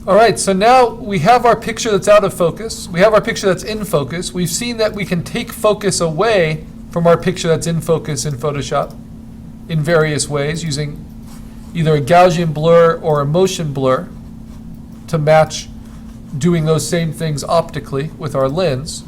All right, so now we have our picture that's out of focus. We have our picture that's in focus. We've seen that we can take focus away from our picture that's in focus in Photoshop in various ways using either a Gaussian blur or a motion blur to match doing those same things optically with our lens.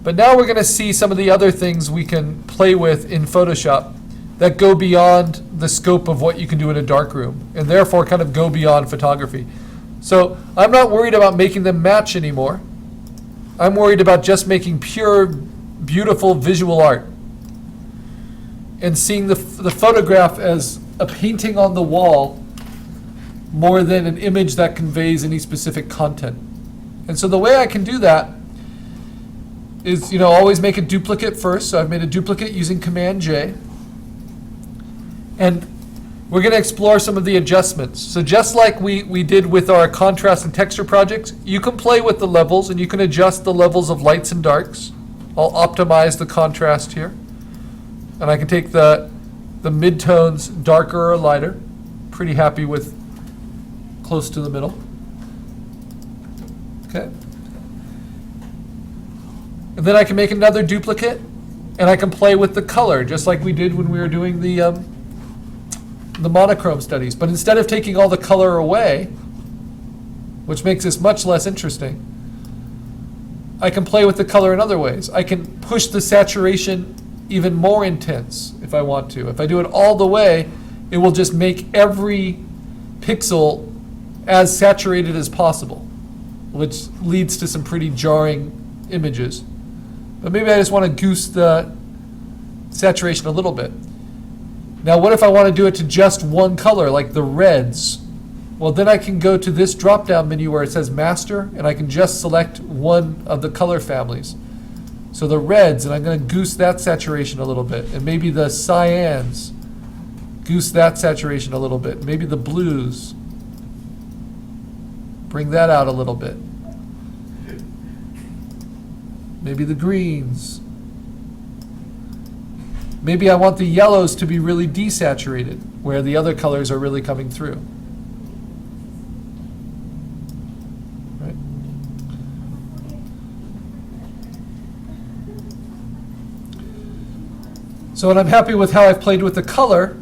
But now we're going to see some of the other things we can play with in Photoshop that go beyond the scope of what you can do in a darkroom, and therefore kind of go beyond photography. So I'm not worried about making them match anymore. I'm worried about just making pure, beautiful visual art and seeing the photograph as a painting on the wall more than an image that conveys any specific content. And so the way I can do that is, always make a duplicate first. So I've made a duplicate using Command J. And we're going to explore some of the adjustments. So just like we did with our contrast and texture projects, you can play with the levels and you can adjust the levels of lights and darks. I'll optimize the contrast here. And I can take the midtones darker or lighter. Pretty happy with close to the middle. Okay. And then I can make another duplicate and I can play with the color just like we did when we were doing the monochrome studies. But instead of taking all the color away, which makes this much less interesting, I can play with the color in other ways. I can push the saturation even more intense if I want to. If I do it all the way, it will just make every pixel as saturated as possible, which leads to some pretty jarring images. But maybe I just want to goose the saturation a little bit. Now, what if I want to do it to just one color, like the reds? Well, then I can go to this drop-down menu where it says Master, and I can just select one of the color families. So the reds, and I'm going to goose that saturation a little bit, and maybe the cyans, goose that saturation a little bit. Maybe the blues, bring that out a little bit. Maybe the greens. Maybe I want the yellows to be really desaturated, where the other colors are really coming through. Right? So when I'm happy with how I've played with the color,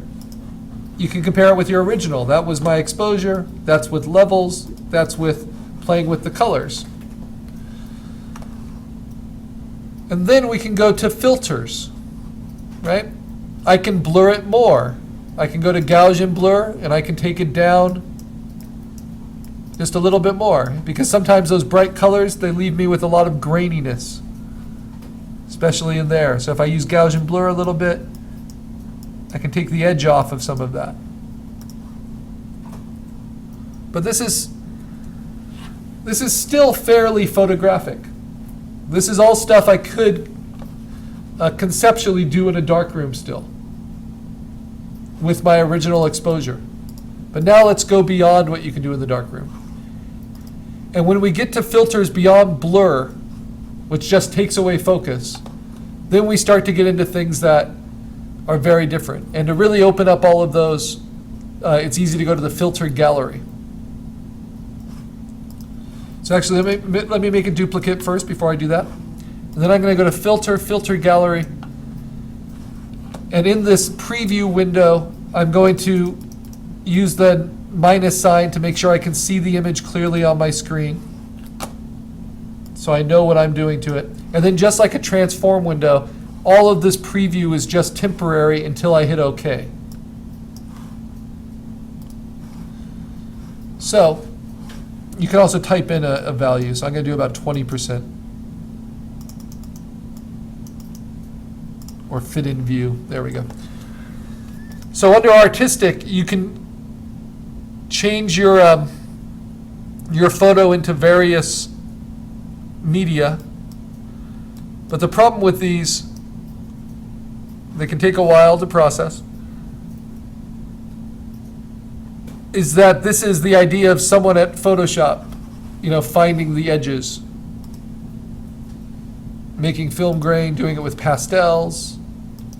you can compare it with your original. That was my exposure, that's with levels, that's with playing with the colors. And then we can go to filters. Right? I can blur it more. I can go to Gaussian blur and I can take it down just a little bit more, because sometimes those bright colors, they leave me with a lot of graininess, especially in there. So if I use Gaussian blur a little bit, I can take the edge off of some of that. But this is still fairly photographic. This is all stuff I could conceptually do in a darkroom still with my original exposure. But now let's go beyond what you can do in the darkroom. And when we get to filters beyond blur, which just takes away focus, then we start to get into things that are very different. And to really open up all of those, it's easy to go to the filter gallery. So actually, let me make a duplicate first before I do that. And then I'm going to go to Filter, Filter Gallery. And in this preview window, I'm going to use the minus sign to make sure I can see the image clearly on my screen, so I know what I'm doing to it. And then just like a transform window, all of this preview is just temporary until I hit OK. So you can also type in a value. So I'm going to do about 20%. Or fit in view. There we go. So under artistic, you can change your photo into various media. But the problem with these, they can take a while to process, is that this is the idea of someone at Photoshop, finding the edges, making film grain, doing it with pastels,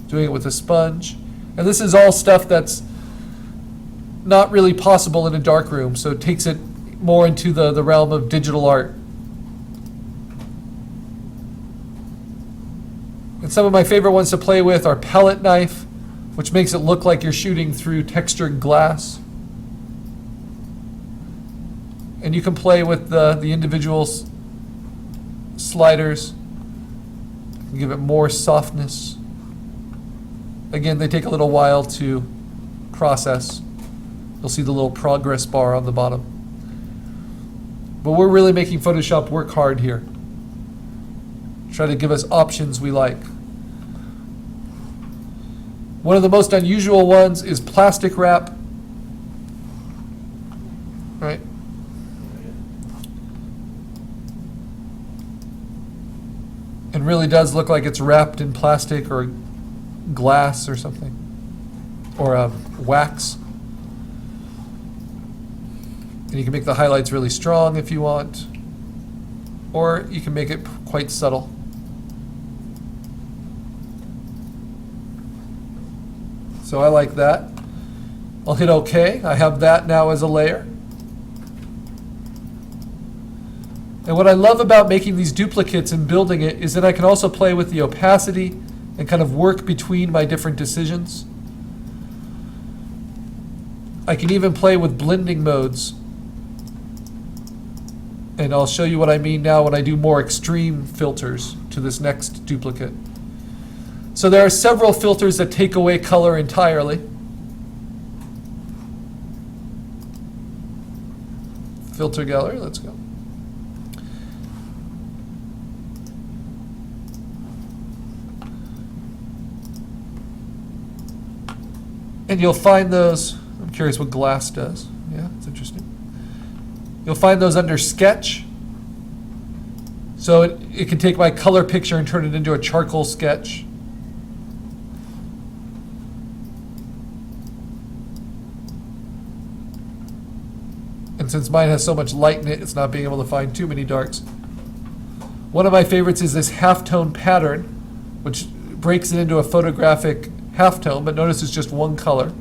doing it with a sponge. And this is all stuff that's not really possible in a darkroom, so it takes it more into the realm of digital art. And some of my favorite ones to play with are pellet knife, which makes it look like you're shooting through textured glass. And you can play with the individual sliders, give it more softness. Again, they take a little while to process. You'll see the little progress bar on the bottom. But we're really making Photoshop work hard here. Try to give us options we like. One of the most unusual ones is plastic wrap. Right? It really does look like it's wrapped in plastic or glass or something, or wax. And you can make the highlights really strong if you want, or you can make it quite subtle. So I like that. I'll hit OK. I have that now as a layer. And what I love about making these duplicates and building it is that I can also play with the opacity and kind of work between my different decisions. I can even play with blending modes. And I'll show you what I mean now when I do more extreme filters to this next duplicate. So there are several filters that take away color entirely. Filter gallery, let's go. And you'll find those, I'm curious what glass does. Yeah, it's interesting. You'll find those under sketch. So it can take my color picture and turn it into a charcoal sketch. And since mine has so much light in it, it's not being able to find too many darks. One of my favorites is this halftone pattern, which breaks it into a photographic halftone, but notice it's just one color.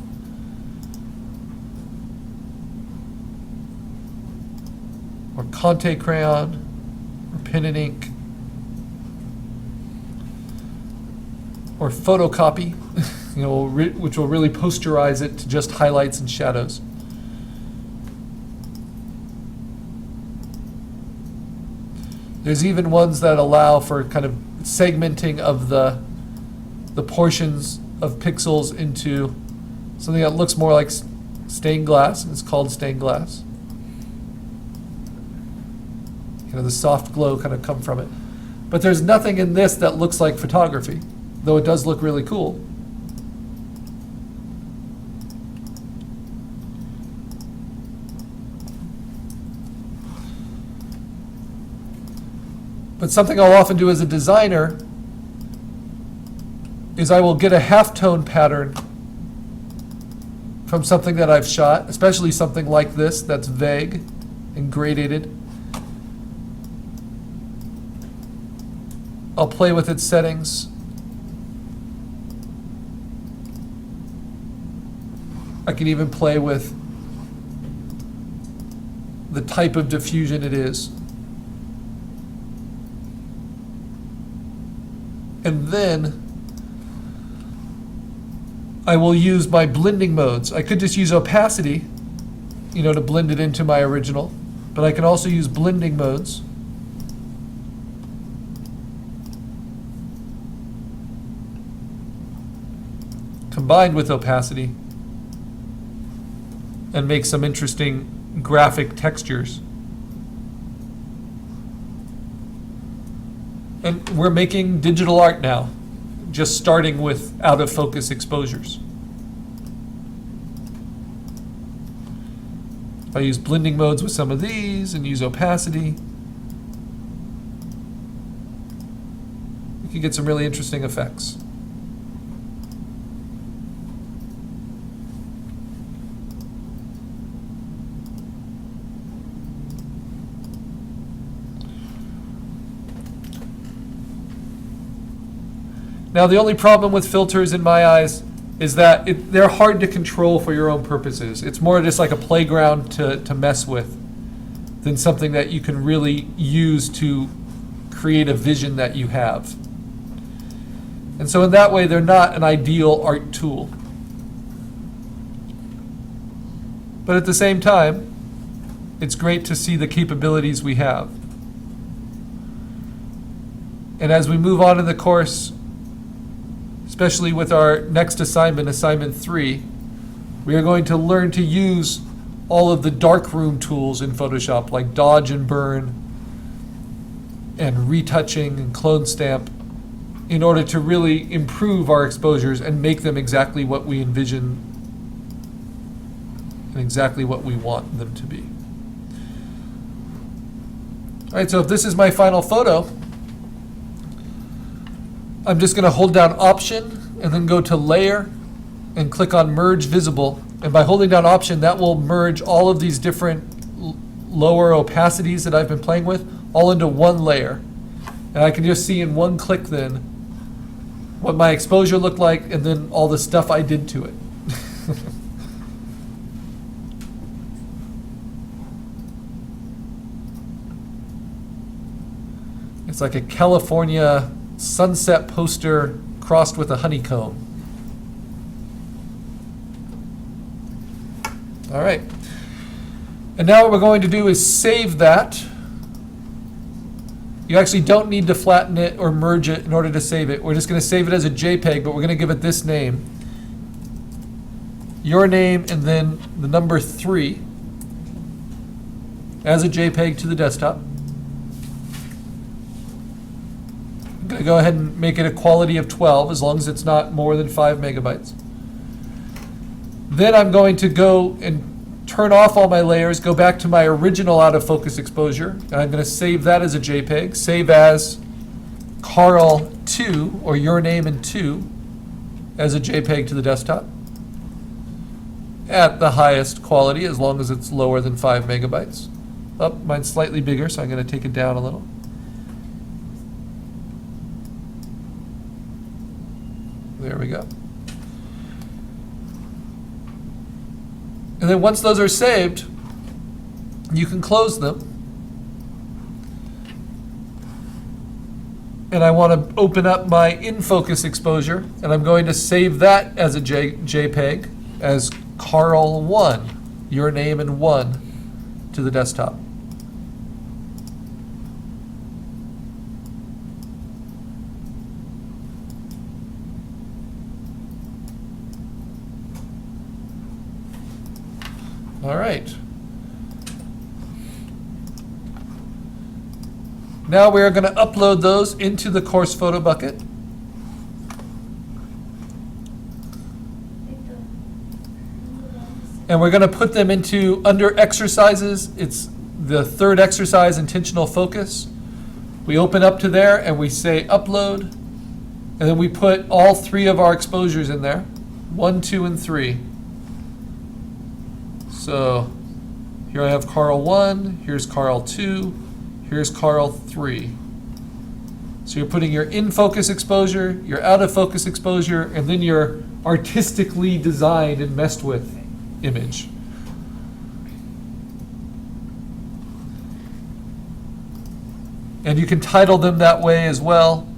Or Conte crayon, or pen and ink, or photocopy, which will really posterize it to just highlights and shadows. There's even ones that allow for kind of segmenting of the portions of pixels into something that looks more like stained glass, and it's called stained glass. The soft glow kind of come from it. But there's nothing in this that looks like photography, though it does look really cool. But something I'll often do as a designer is I will get a halftone pattern from something that I've shot, especially something like this that's vague and gradated. I'll play with its settings. I can even play with the type of diffusion it is. And then I will use my blending modes. I could just use opacity, to blend it into my original, but I can also use blending modes. Combined with opacity, and make some interesting graphic textures. And we're making digital art now, just starting with out of focus exposures. I use blending modes with some of these and use opacity. You can get some really interesting effects. Now, the only problem with filters in my eyes is that they're hard to control for your own purposes. It's more just like a playground to mess with. than something that you can really use to create a vision that you have. And so in that way, they're not an ideal art tool. But at the same time, it's great to see the capabilities we have. And as we move on in the course, especially with our next assignment, assignment 3, we are going to learn to use all of the darkroom tools in Photoshop, like dodge and burn, and retouching and clone stamp, in order to really improve our exposures and make them exactly what we envision and exactly what we want them to be. All right, so if this is my final photo, I'm just going to hold down Option and then go to Layer and click on Merge Visible. And by holding down Option, that will merge all of these different lower opacities that I've been playing with all into one layer. And I can just see in one click then what my exposure looked like and then all the stuff I did to it. It's like a California sunset poster crossed with a honeycomb. All right. And now what we're going to do is save that. You actually don't need to flatten it or merge it in order to save it. We're just going to save it as a JPEG, but we're going to give it this name. Your name and then the number 3 as a JPEG to the desktop. I'm going to go ahead and make it a quality of 12 as long as it's not more than 5 megabytes. Then I'm going to go and turn off all my layers, go back to my original out of focus exposure, and I'm going to save that as a JPEG. Save as Carl2, or your name and 2, as a JPEG to the desktop at the highest quality, as long as it's lower than 5 megabytes. Oh, mine's slightly bigger, so I'm going to take it down a little. There we go. And then once those are saved, you can close them. And I want to open up my in-focus exposure, and I'm going to save that as a JPEG as Carl1, your name and 1, to the desktop. All right. Now we're going to upload those into the course photo bucket. And we're going to put them into under exercises. It's the third exercise, intentional focus. We open up to there and we say upload. And then we put all 3 of our exposures in there, 1, 2, and 3. So here I have Carl1, here's Carl2, here's Carl3. So you're putting your in-focus exposure, your out-of-focus exposure, and then your artistically designed and messed with image. And you can title them that way as well,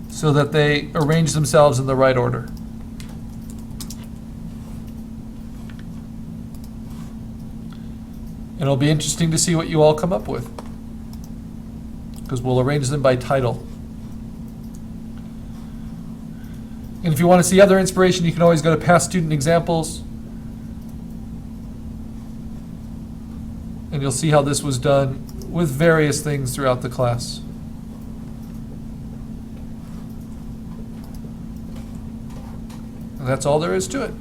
so that they arrange themselves in the right order. And it'll be interesting to see what you all come up with, because we'll arrange them by title. And if you want to see other inspiration, you can always go to past student examples, and you'll see how this was done with various things throughout the class. And that's all there is to it.